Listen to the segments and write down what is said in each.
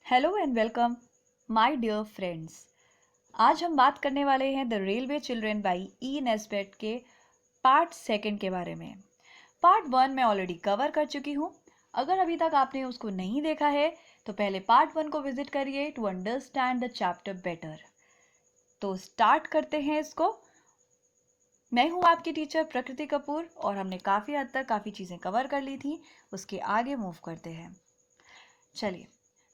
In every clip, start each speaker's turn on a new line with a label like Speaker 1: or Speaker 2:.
Speaker 1: Hello and welcome my dear friends. आज हम बात करने वाले हैं The Railway Children by E Nesbit के पार्ट सेकंड के बारे में। पार्ट वन मैं ऑलरेडी कवर कर चुकी हूँ। अगर अभी तक आपने उसको नहीं देखा है तो पहले पार्ट वन को विजिट करिए to understand the chapter better. तो स्टार्ट करते हैं इसको। मैं हूँ आपकी टीचर प्रकृति कपूर और हमने काफ़ी हद तक काफ़ी चीज़ें कवर कर ली थी। उसके आगे मूव करते हैं। चलिए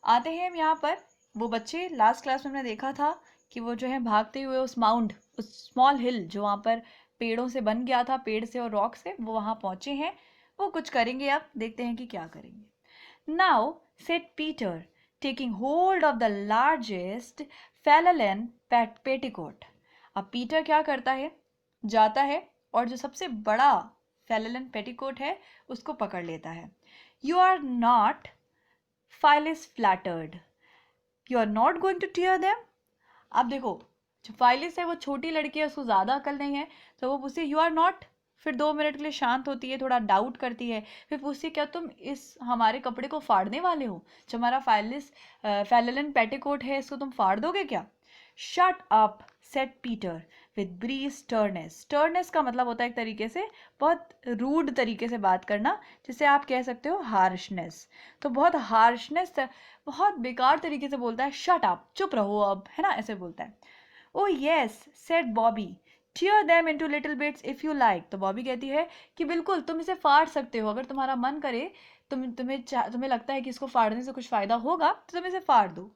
Speaker 1: आते हैं हम यहाँ पर। वो बच्चे लास्ट क्लास में हमने देखा था कि वो जो है भागते हुए उस स्मॉल हिल जो वहाँ पर पेड़ों से बन गया था, पेड़ से और रॉक से, वो वहाँ पहुँचे हैं। वो कुछ करेंगे, अब देखते हैं कि क्या करेंगे। Now said Peter taking hold of the largest flannel petticoat. अब पीटर क्या करता है, जाता है और जो सबसे बड़ा फेललन पेटिकोट है उसको पकड़ लेता है। You are not Phyllis flattered. You are not going to tear them. अब देखो, जो फाइलिस है वो छोटी लड़की है, उसको ज़्यादा अकल नहीं है, तो वो पूछती है यू आर नॉट। फिर 2 मिनट के लिए शांत होती है, थोड़ा डाउट करती है, फिर पूछती है क्या तुम इस हमारे कपड़े को फाड़ने वाले हो? जो हमारा फेललन पेटिकोट है इसको तुम फाड़ दोगे क्या? Shut up said Peter with brief sternness. Sternness का मतलब होता है एक तरीके से बहुत रूड तरीके से बात करना, जिसे आप कह सकते हो हार्शनेस। तो बहुत हार्शनेस, बहुत बेकार तरीके से बोलता है, शट अप, चुप रहो अब, है ना, ऐसे बोलता है। Oh yes said Bobby, tear them into little bits if you like. तो बॉबी कहती है कि बिल्कुल तुम इसे फाड़ सकते हो, अगर तुम्हारा मन करे, तुम्हें लगता है कि इसको फाड़ने से कुछ फायदा होगा तो तुम इसे फाड़ दो।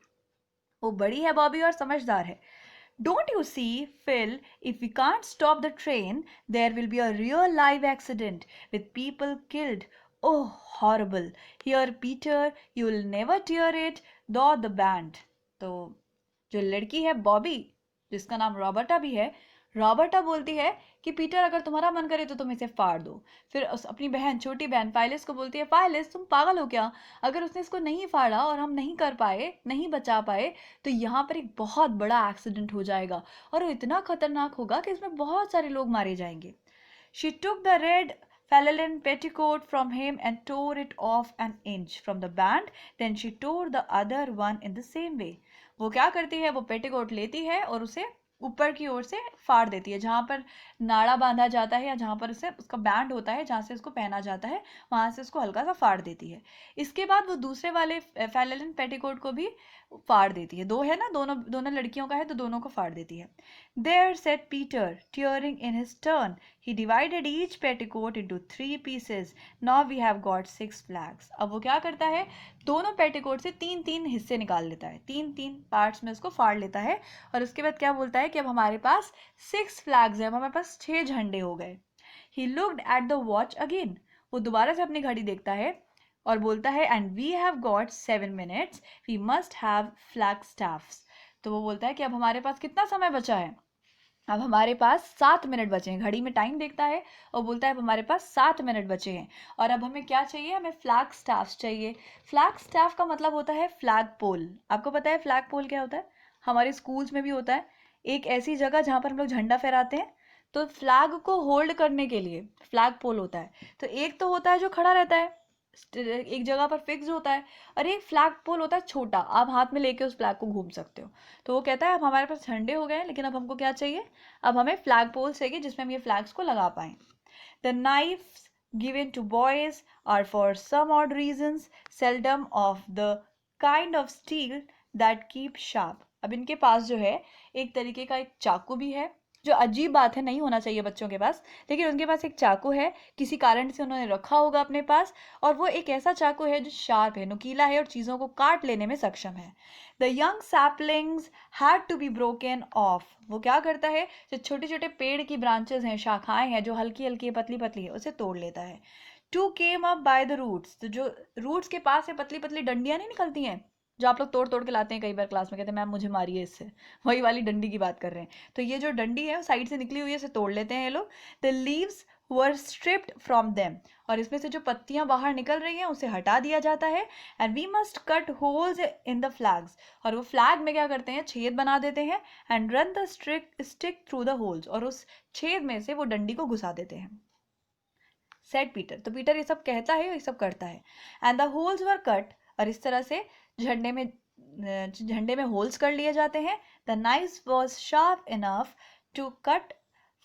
Speaker 1: वो बड़ी है बॉबी और समझदार है। Don't you see, Phil, if we can't stop the train, there will be a real live accident with people killed. Oh, horrible. Here, Peter, you'll never tear it, though the band. तो जो लड़की है बॉबी, जिसका नाम रॉबर्टा भी है, रॉबर्टा बोलती है कि पीटर अगर तुम्हारा मन करे तो तुम इसे फाड़ दो। फिर अपनी बहन, छोटी बहन फाइलिस को बोलती है, फाइलिस तुम पागल हो क्या? अगर उसने इसको नहीं फाड़ा और हम नहीं कर पाए, नहीं बचा पाए, तो यहाँ पर एक बहुत बड़ा एक्सीडेंट हो जाएगा और वो इतना खतरनाक होगा कि इसमें बहुत सारे लोग मारे जाएंगे। She took the red Fallen petticoat from him and tore it off an inch from the band. Then she tore the other one in the same way. वो क्या करती है, वो पेटिकोट लेती है और उसे ऊपर की ओर से फाड़ देती है, जहाँ पर नाड़ा बांधा जाता है या जहाँ पर उसे उसका बैंड होता है, जहाँ से उसको पहना जाता है, वहाँ से उसको हल्का सा फाड़ देती है। इसके बाद वो दूसरे वाले फैलेलन पेटिकोट को भी फाड़ देती है। दो है ना, दोनों दोनों लड़कियों का है तो दोनों को फाड़ देती है। There said Peter, tearing in his turn. He divided each petticoat into 3 pieces. Now we have got 6 flags. अब वो क्या करता है, दोनों पेटिकोट से 3-3 हिस्से निकाल लेता है, 3-3 पार्ट्स में उसको फाड़ लेता है और उसके बाद क्या बोलता है कि अब हमारे पास 6 फ्लैग्स हैं, अब हमारे पास 6 झंडे हो गए। He looked at the watch again. वो दोबारा से अपनी घड़ी देखता है और बोलता है and we have got 7 minutes. We must have flag staffs. तो वो बोलता है कि अब हमारे पास कितना समय बचा है? अब हमारे पास 7 मिनट बचे हैं। घड़ी में टाइम देखता है और बोलता है अब हमारे पास 7 मिनट बचे हैं और अब हमें क्या चाहिए, हमें फ्लैग स्टाफ्स चाहिए। फ्लैग स्टाफ का मतलब होता है फ्लैग पोल। आपको पता है फ्लैग पोल क्या होता है? हमारे स्कूल्स में भी होता है, एक ऐसी जगह जहाँ पर हम लोग झंडा फहराते हैं, तो फ्लैग को होल्ड करने के लिए फ्लैग पोल होता है। तो एक तो होता है जो खड़ा रहता है, एक जगह पर फिक्स होता है, और एक फ्लैग पोल होता है छोटा, आप हाथ में लेके उस फ्लैग को घूम सकते हो। तो वो कहता है अब हमारे पास झंडे हो गए हैं, लेकिन अब हमको क्या चाहिए, अब हमें फ्लैग पोल चाहिए जिसमें हम ये फ्लैग्स को लगा पाएं। The knifes given to boys are for some odd reasons seldom of the kind of steel that keep sharp. अब इनके पास जो है एक तरीके का एक चाकू भी है, जो अजीब बात है, नहीं होना चाहिए बच्चों के पास, लेकिन उनके पास एक चाकू है, किसी कारण से उन्होंने रखा होगा अपने पास, और वो एक ऐसा चाकू है जो शार्प है, नुकीला है और चीज़ों को काट लेने में सक्षम है। The young saplings had to be broken off. वो क्या करता है, जो छोटे छोटे पेड़ की ब्रांचेस हैं, शाखाएं हैं, जो हल्की हल्की पतली पतली है, उसे तोड़ लेता है। Two came up by the roots. तो जो रूट्स के पास से पतली पतली डंडियां नहीं निकलती हैं, जो आप लोग तोड़ तोड़ के लाते हैं कई बार क्लास में, कहते हैं मैम मुझे मारिए इससे, वही वाली डंडी की बात कर रहे हैं। तो ये जो डंडी है वो साइड से निकली हुई है, इसे तोड़ लेते हैं ये लोग। The leaves were stripped from them. और इसमें से जो पत्तियां बाहर निकल रही हैं उसे हटा दिया जाता है। And we must cut holes in the flags. और वो फ्लैग में क्या करते हैं, छेद बना देते हैं। And run the stick through the holes. और उस छेद में से वो डंडी को घुसा देते हैं। Said Peter. तो पीटर ये सब कहता है, ये सब करता है। And the holes were cut. और इस तरह से झंडे में झंडे में होल्स कर लिए जाते हैं। The knife was sharp enough to cut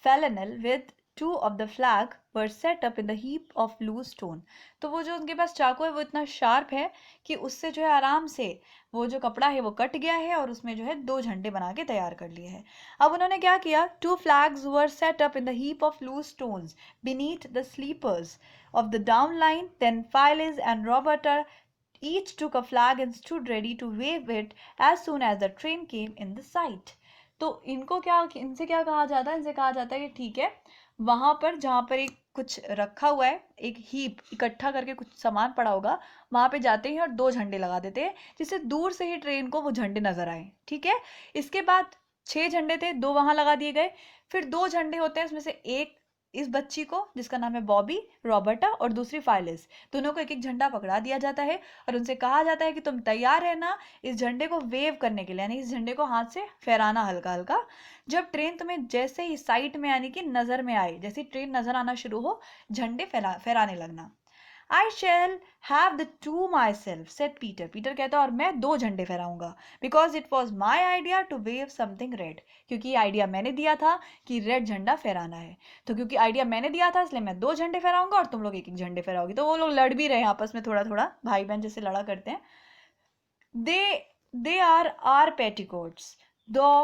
Speaker 1: flannel with two of the flag were set up in the heap of loose stone. तो वो जो उनके पास चाकू है वो इतना शार्प है कि उससे जो है आराम से वो जो कपड़ा है वो कट गया है और उसमें जो है 2 झंडे बना के तैयार कर लिए हैं। अब उन्होंने क्या किया, 2 flags were set up in the heap of loose stones beneath the sleepers of the down line. Then Phyllis and Roberta each took a flag and stood ready to wave it as soon as the train came in the sight. तो इनको क्या, इनसे क्या कहा जाता है, इनसे कहा जाता है कि ठीक है, वहां पर जहां पर एक कुछ रखा हुआ है, एक हीप इकट्ठा करके कुछ सामान पड़ा होगा, वहां पे जाते हैं और 2 झंडे लगा देते हैं जिससे दूर से ही ट्रेन को वो झंडे नजर आए। ठीक है, इसके बाद 6 झंडे थे, 2 वहां लगा दिए गए। फिर 2 झंडे होते हैं, उसमें से एक इस बच्ची को जिसका नाम है बॉबी, रॉबर्टा, और दूसरी फाइलिस, दोनों को एक एक झंडा पकड़ा दिया जाता है और उनसे कहा जाता है कि तुम तैयार है ना इस झंडे को वेव करने के लिए, यानी इस झंडे को हाथ से फहराना हल्का हल्का। जब ट्रेन तुम्हें जैसे ही साइट में यानी कि नजर में आए, जैसे ट्रेन नजर आना शुरू हो, झंडे फहराने लगना। I shall have the two myself, said Peter. Peter कहता है और मैं 2 झंडे फहराऊंगा, because it was my idea to wave something red. क्योंकि ये आइडिया मैंने दिया था कि रेड झंडा फहराना है, तो क्योंकि आइडिया मैंने दिया था इसलिए मैं 2 झंडे फहराऊंगा और तुम लोग एक एक झंडे फहराओगे। तो वो लोग लड़ भी रहे हैं आपस में, थोड़ा थोड़ा भाई बहन जैसे लड़ा करते हैं। They are our petticoats. Though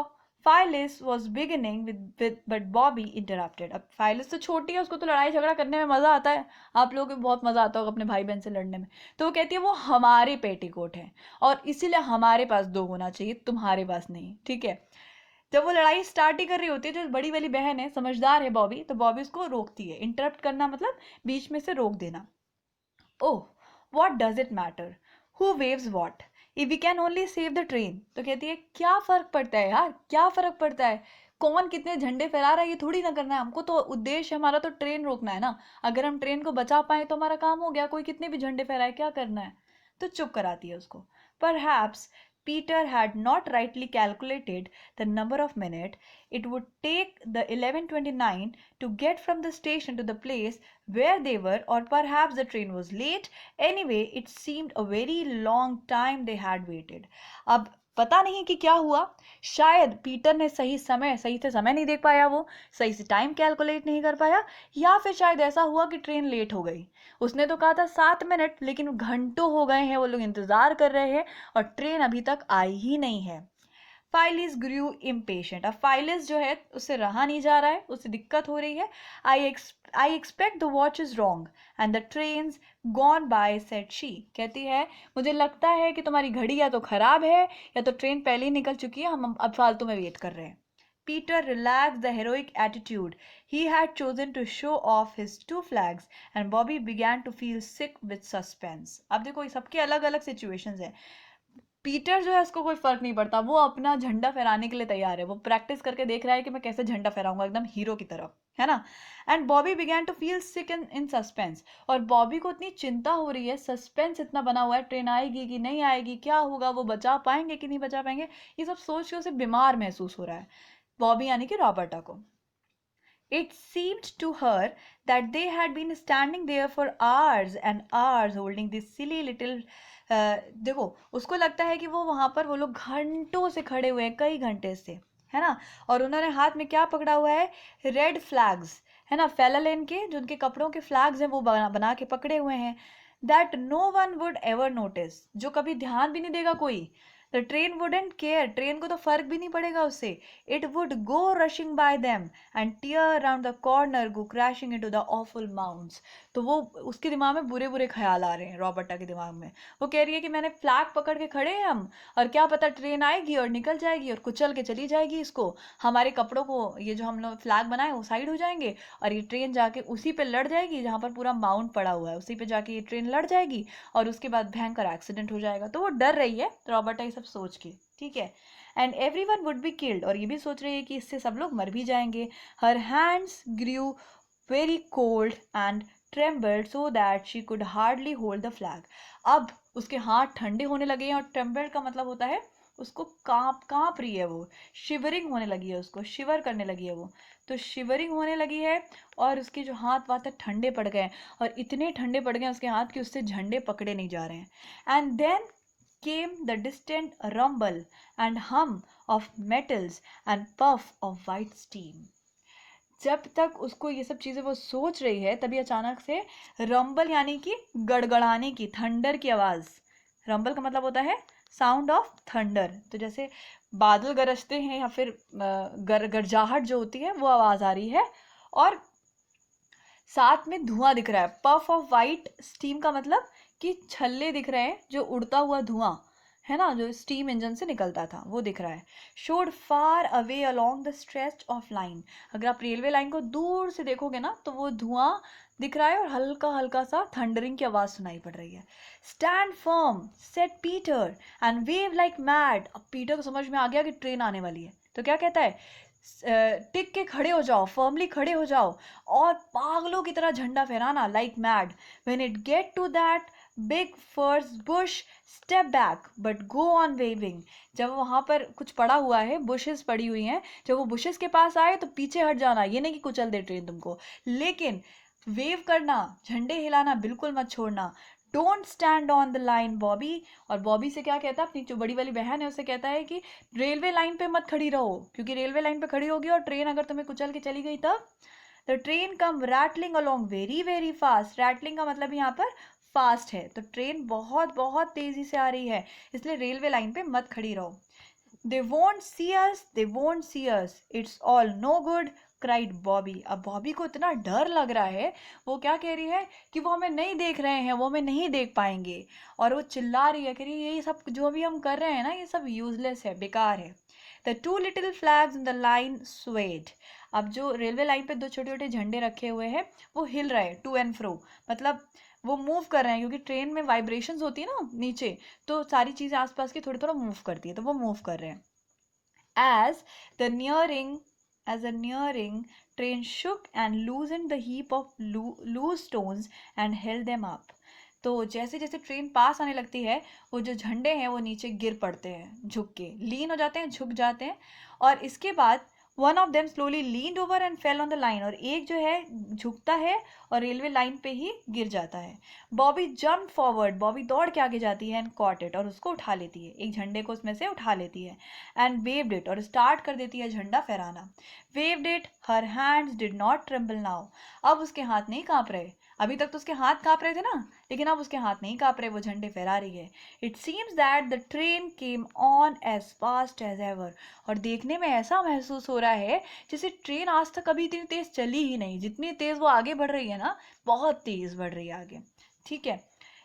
Speaker 1: Phyllis was beginning with but Bobby interrupted. अब Phyllis तो छोटी है, उसको तो लड़ाई झगड़ा करने में मजा आता है, आप लोगों को बहुत मजा आता होगा अपने भाई बहन से लड़ने में। तो वो कहती है वो हमारे पेटीकोट हैं और इसीलिए हमारे पास 2 होना चाहिए, तुम्हारे पास नहीं। ठीक है, जब वो लड़ाई स्टार्ट ही कर रही होती है, जो बड़ी वाली बहन है, समझदार है बॉबी, तो बॉबी उसको रोकती है। इंटरप्ट करना मतलब बीच में से रोक देना। Oh, what does it matter who waves what if we can only save the train. तो कहती है क्या फर्क पड़ता है यार, क्या फर्क पड़ता है कौन कितने झंडे फहरा रहा है, ये थोड़ी ना करना है हमको, तो उद्देश्य हमारा तो ट्रेन रोकना है ना। अगर हम ट्रेन को बचा पाए तो हमारा काम हो गया, कोई कितने भी झंडे फहराए क्या करना है। तो चुप कराती है उसको। Perhaps Peter had not rightly calculated the number of minutes it would take the 11:29 to get from the station to the place where they were, or perhaps the train was late. Anyway, it seemed a very long time they had waited. अब पता नहीं कि क्या हुआ, शायद Peter ने सही से समय नहीं देख पाया, वो सही से टाइम कैलकुलेट नहीं कर पाया, या फिर शायद ऐसा हुआ कि ट्रेन लेट हो गई। उसने तो कहा था 7 मिनट, लेकिन घंटों हो गए हैं वो लोग इंतजार कर रहे हैं और ट्रेन अभी तक आई ही नहीं है। फाइलिस ग्रू इम्पेशेंट। अब फाइलिस जो है उससे रहा नहीं जा रहा है, उससे दिक्कत हो रही है। I expect the watch is wrong and the trains gone by, said she. कहती है मुझे लगता है कि तुम्हारी घड़ी या तो खराब है या तो ट्रेन पहले ही निकल चुकी है, हम अब फालतू में वेट कर रहे हैं। Peter relaxed the heroic attitude he had chosen to show off his 2 flags and Bobby began to feel sick with suspense. अब देखो सबके अलग अलग सिचुएशंस हैं। पीटर जो है उसको कोई फर्क नहीं पड़ता, वो अपना झंडा फहराने के लिए तैयार है, वो प्रैक्टिस करके देख रहा है कि मैं कैसे झंडा फहराऊंगा एकदम हीरो की तरह, है ना। And Bobby began to feel sick in suspense. और बॉबी को इतनी चिंता हो रही है, सस्पेंस इतना बना हुआ है, ट्रेन आएगी कि नहीं आएगी, क्या होगा, वो बचा पाएंगे कि नहीं बचा पाएंगे, ये सब सोच के उसे बीमार महसूस हो रहा है, बॉबी यानी कि रॉबर्टा को। It seemed to her that they had been standing there for hours and hours holding this silly little देखो उसको लगता है कि वो वहां पर वो लोग घंटों से खड़े हुए हैं, कई घंटे से, है ना। और उन्होंने हाथ में क्या पकड़ा हुआ है, रेड फ्लैग्स, है ना, फेलालेन के जो उनके कपड़ों के फ्लैग्स हैं वो बना के पकड़े हुए हैं। That no one would ever notice, जो कभी ध्यान भी नहीं देगा कोई। The train wouldn't care, train को तो फर्क भी नहीं पड़ेगा उससे। It would go rushing by them and tear around the corner go crashing into the awful mounts. तो वो उसके दिमाग में बुरे बुरे ख्याल आ रहे हैं, रॉबर्टा के दिमाग में। वो कह रही है कि मैंने फ्लैग पकड़ के खड़े हैं हम, और क्या पता ट्रेन आएगी और निकल जाएगी और कुचल के चली जाएगी इसको, हमारे कपड़ों को, ये जो हम लोग फ्लैग बनाए वो साइड हो जाएंगे और ये ट्रेन जाके उसी पे लड़ जाएगी जहां पर पूरा माउंट पड़ा हुआ है, उसी पे जाके ये ट्रेन लड़ जाएगी और उसके बाद भयंकर एक्सीडेंट हो जाएगा। तो वो डर रही है रॉबर्टा ये सब सोच के, ठीक है। And everyone would be killed, और ये भी सोच रही है कि इससे सब लोग मर भी जाएंगे। Her hands grew very cold and trembled so that she could hardly hold the flag. अब उसके हाथ ठंडे होने लगे हैं, और ट्रेम्बल्ड का मतलब होता है उसको कांप रही है, वो शिवरिंग होने लगी है, उसको शिवर करने लगी है वो, तो शिवरिंग होने लगी है और उसके जो हाथ वाथ ठंडे पड़ गए, और इतने ठंडे पड़ गए उसके हाथ कि उससे झंडे पकड़े नहीं जा रहे हैं। And then came the distant rumble and hum of metals and puff of white steam. जब तक उसको ये सब चीजें वो सोच रही है तभी अचानक से रंबल यानी कि गड़गड़ाने की, थंडर की आवाज। रंबल का मतलब होता है साउंड ऑफ थंडर। तो जैसे बादल गरजते हैं या फिर गरजाहट जो होती है वो आवाज आ रही है, और साथ में धुआं दिख रहा है। पफ ऑफ वाइट स्टीम का मतलब कि छल्ले दिख रहे हैं, जो उड़ता हुआ धुआं है ना, जो स्टीम इंजन से निकलता था वो दिख रहा है। Showed far away along the stretch of line. अगर आप रेलवे लाइन को दूर से देखोगे ना तो वो धुआं दिख रहा है और हल्का हल्का सा थंडरिंग की आवाज सुनाई पड़ रही है। Stand firm said Peter and wave like mad. अब पीटर को समझ में आ गया कि ट्रेन आने वाली है, तो क्या कहता है, टिक के खड़े हो जाओ, फर्मली खड़े हो जाओ और पागलों की तरह झंडा फहराना, like mad. When it get to that big first bush step back but go on waving. जब वहां पर कुछ पड़ा हुआ है, बुशेस पड़ी हुई हैं, जब वो बुशेस के पास आए तो पीछे हट जाना, ये नहीं कि कुचल दे ट्रेन तुमको, लेकिन वेव करना, झंडे हिलाना बिल्कुल मत छोड़ना। Don't stand on the line Bobby. और बॉबी से क्या कहता है, अपनी जो बड़ी वाली बहन है उससे कहता है कि रेलवे लाइन पे मत खड़ी रहो, क्योंकि रेलवे लाइन पे खड़ी होगी और ट्रेन अगर तुम्हें कुचल के चली गई तब। The train come rattling along very very fast. Rattling का मतलब यहाँ पर फास्ट है, तो ट्रेन बहुत बहुत तेजी से आ रही है, इसलिए रेलवे लाइन पे मत खड़ी रहो। They won't see us, they won't see us, it's all know good, cried Bobby. अब बॉबी को इतना डर लग रहा है, वो क्या कह रही है कि वो हमें नहीं देख रहे हैं, वो हमें नहीं देख पाएंगे, और वो चिल्ला रही है, कह रही है ये सब जो भी हम कर रहे हैं ना ये सब यूजलेस है, बेकार है। The two little flags in the line swayed. अब जो रेलवे लाइन पे दो छोटे छोटे झंडे रखे हुए हैं वो हिल रहे हैं टू एंड फ्रो, मतलब वो मूव कर रहे हैं, क्योंकि ट्रेन में वाइब्रेशंस होती है ना नीचे, तो सारी चीजें आसपास की थोड़ी थोड़ा मूव करती है, तो वो मूव कर रहे हैं। as the nearing as a nearing train shook and loosened the heap of loose stones and held them up। तो जैसे जैसे ट्रेन पास आने लगती है वो जो झंडे हैं वो नीचे गिर पड़ते हैं, झुक के लीन हो जाते हैं, झुक जाते हैं, और इसके बाद one of them slowly leaned over and fell on the line. और एक जो है झुकता है और रेलवे लाइन पे ही गिर जाता है। Bobby jump forward. बॉबी दौड़ के आगे जाती है एंड कॉट इट, और उसको उठा लेती है, एक झंडे को उसमें से उठा लेती है। एंड वेव्ड इट, और स्टार्ट कर देती है झंडा फहराना। Waved it, her hands did not tremble now. अब उसके हाथ नहीं कांप रहे, अभी तक तो उसके हाथ कांप रहे थे ना, लेकिन अब उसके हाथ नहीं कांप रहे, वो झंडे फहरा रही है। It seems that the train came on as fast as ever. और देखने में ऐसा महसूस हो रहा है जैसे ट्रेन आज तक कभी इतनी तेज चली ही नहीं, जितनी तेज वो आगे बढ़ रही है ना, बहुत तेज बढ़ रही है आगे। ठीक है।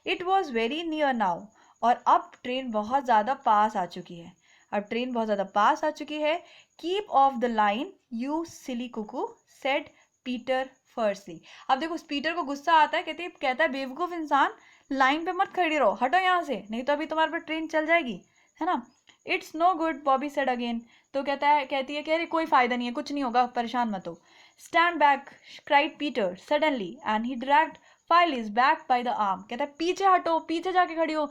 Speaker 1: It was very near now. और अब ट्रेन बहुत ज़्यादा पास आ चुकी है, अब ट्रेन बहुत ज़्यादा पास आ चुकी है। Keep off the line you silly cuckoo, said Peter fiercely. अब देखो पीटर को गुस्सा आता है, कहता है बेवकूफ इंसान, लाइन पे मत खड़ी रहो, हटो यहाँ से, नहीं तो अभी तुम्हारे पर ट्रेन चल जाएगी, है ना। It's no good, Bobby said again. तो कहती है कि अरे कोई फायदा नहीं है, कुछ नहीं होगा, परेशान मत हो। Stand back, cried Peter suddenly and he dragged Phyllis back by the arm. कहता है पीछे हटो, पीछे जाके खड़ी हो,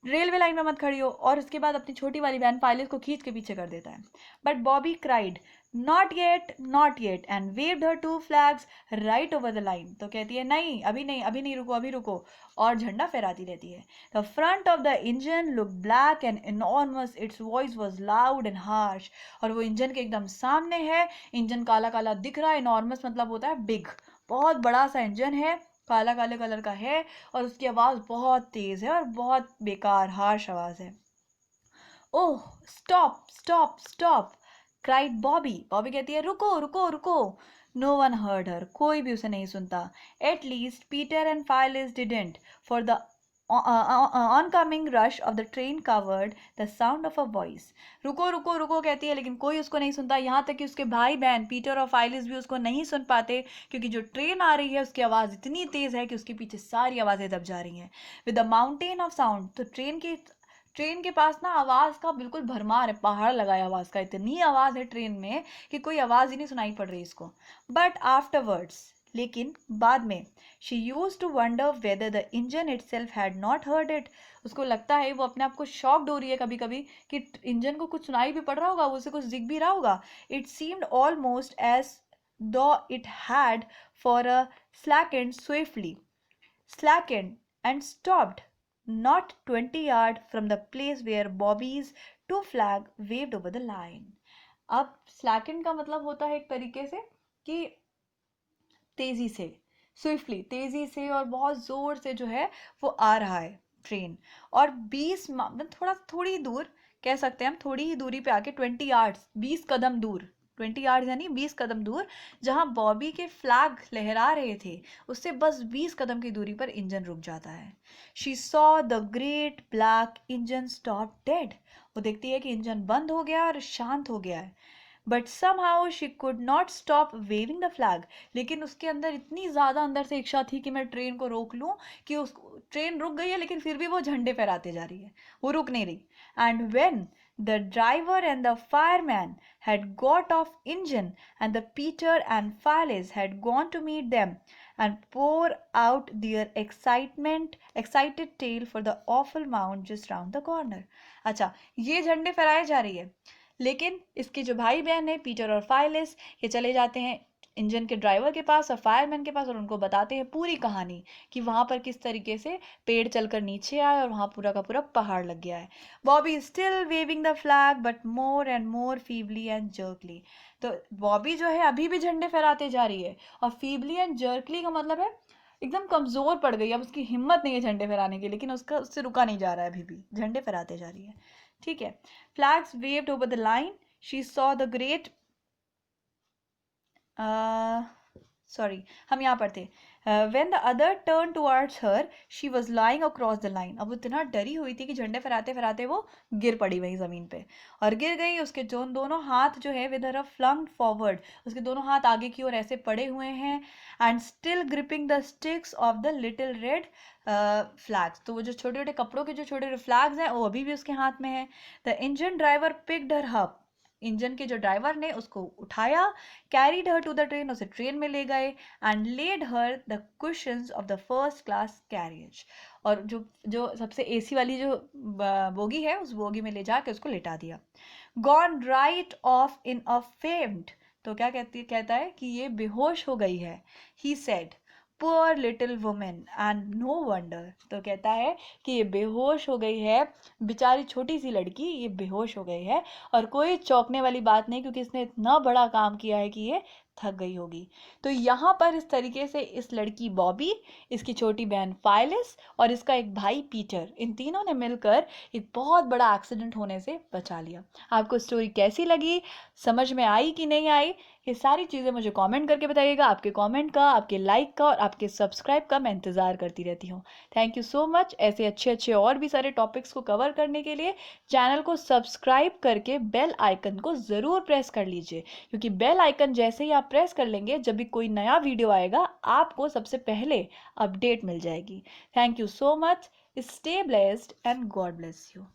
Speaker 1: रेलवे लाइन में मत खड़ी हो, और उसके बाद अपनी छोटी वाली बहन फाइलिस को खींच के पीछे कर देता है। But Bobby cried not yet, not yet, and waved her two flags right over the line. तो कहती है नहीं अभी नहीं, अभी नहीं, रुको अभी रुको, और झंडा फहराती रहती है। The front of the engine look black and enormous, it's voice was loud and harsh. और वो इंजन के एकदम सामने है, इंजन काला काला दिख रहा है, इनॉर्मस मतलब होता है बिग, बहुत बड़ा सा इंजन है, काला काले कलर का है, और उसकी आवाज बहुत तेज है और बहुत बेकार हार्श आवाज है। Oh stop stop stop, cried Bobbie. Bobbie कहती है रुको रुको रुको। नो वन हर्ड हर, कोई भी उसे नहीं सुनता। At least Peter and Phyllis didn't, for the oncoming rush of the train covered the sound of a voice। रुको रुको रुको कहती है, लेकिन कोई उसको नहीं सुनता, यहाँ तक कि उसके भाई बहन पीटर और फाइलिस भी उसको नहीं सुन पाते, क्योंकि जो ट्रेन आ रही है उसकी आवाज़ इतनी तेज़ है कि उसके पीछे सारी आवाज़ें दब जा रही हैं। With the mountain of sound, तो ट्रेन के पास ना आवाज़ का बिल्कुल भरमार है, पहाड़ लगाया आवाज़ का, इतनी आवाज़ है ट्रेन में कि कोई आवाज़ ही नहीं सुनाई पड़ रही इसको। बट आफ्टरवर्ड्स, लेकिन बाद में, she used to wonder whether the engine itself had not heard it. उसको लगता है, वो अपने आप को शॉक्ड हो रही है कभी कभी कि इंजन को कुछ सुनाई भी पड़ रहा होगा, उसे कुछ दिख भी रहा होगा। इट सीम्ड ऑलमोस्ट एज दो it had for a slackened swiftly, slackened and stopped, not 20 yards from the place where Bobby's two flag waved over the line. अब slacken का मतलब होता है एक तरीके से कि तेजी से, स्विफ्टली, तेजी से और बहुत जोर से जो है वो आ रहा है ट्रेन। और 20 मतलब थोड़ी दूर कह सकते हैं हम, थोड़ी ही दूरी पे आके 20 यार्ड्स, 20 कदम दूर, 20 यार्ड्स यानी 20 कदम दूर, जहां बॉबी के फ्लैग लहरा रहे थे, उससे बस 20 कदम की दूरी पर इंजन रुक जाता है। She saw the great black engine stop dead. वो देखती है कि इंजन बंद हो गया और शांत हो गया है। But somehow she could not stop waving the flag. लेकिन उसके अंदर इतनी ज़्यादा अंदर से इच्छा थी कि मैं ट्रेन को रोक लूँ कि उस ट्रेन रुक गई है, लेकिन फिर भी वो झंडे फहराते जा रही है, वो रुक नहीं रही। And when the driver and the fireman had got off engine and the Peter and Phyllis had gone to meet them and pour out their excited tale for the awful mount just round the corner. अच्छा, ये झंडे फहराए जा रही है, लेकिन इसके जो भाई बहन है पीटर और फाइलिस, ये चले जाते हैं इंजन के ड्राइवर के पास और फायरमैन के पास और उनको बताते हैं पूरी कहानी कि वहां पर किस तरीके से पेड़ चलकर नीचे आए और वहां पूरा का पूरा पहाड़ लग गया है। Bobbie still waving the flag but more and more feebly and jerkily. तो बॉबी जो है अभी भी झंडे फहराते जा रही है, और फीबली एंड जर्कली का मतलब है एकदम कमजोर पड़ गई, अब उसकी हिम्मत नहीं है झंडे फहराने की, लेकिन उससे रुका नहीं जा रहा है, अभी भी झंडे फहराते जा रही है। ठीक है। Flags waved over the line. She saw the great sorry, हम यहाँ पर थे। When the other turned towards her, she was lying across the line. अब वो इतना डरी हुई थी कि झंडे फहराते फहराते वो गिर पड़ी वहीं जमीन पे, और गिर गई। उसके दोनों हाथ जो है with her flung forward, उसके दोनों हाथ आगे की ओर ऐसे पड़े हुए हैं, and still gripping the sticks of the little red flags. तो वो जो छोटे छोटे कपड़ों के जो छोटे फ्लैग्स हैं वो अभी भी उसके हाथ में है। The engine driver picked her up. Engine के जो ड्राइवर ने उसको उठाया, carried her to the train, उसे ट्रेन में ले गए, and laid her the cushions of the first class carriage. और जो सबसे एसी वाली जो बोगी है उस बोगी में ले जाके उसको लेटा दिया। Gone right of in a famed. तो क्या कहता है कि ये बेहोश हो गई है। He said poor little women and no wonder. तो कहता है कि ये बेहोश हो गई है, बेचारी छोटी सी लड़की ये बेहोश हो गई है, और कोई चौंकने वाली बात नहीं, क्योंकि इसने इतना बड़ा काम किया है कि ये थक गई होगी। तो यहाँ पर इस तरीके से इस लड़की बॉबी, इसकी छोटी बहन फाइलिस और इसका एक भाई पीटर, इन तीनों ने मिलकर एक बहुत बड़ा एक्सीडेंट होने से बचा लिया। आपको स्टोरी कैसी लगी, समझ में आई कि नहीं आई, ये सारी चीज़ें मुझे कमेंट करके बताइएगा। आपके कमेंट का, आपके लाइक का और आपके सब्सक्राइब का मैं इंतज़ार करती रहती हूँ। Thank you so much. ऐसे अच्छे अच्छे और भी सारे टॉपिक्स को कवर करने के लिए चैनल को सब्सक्राइब करके बेल आइकन को ज़रूर प्रेस कर लीजिए, क्योंकि बेल आइकन जैसे ही आप प्रेस कर लेंगे, जब भी कोई नया वीडियो आएगा आपको सबसे पहले अपडेट मिल जाएगी। Thank you so much. Stay blessed and God bless you.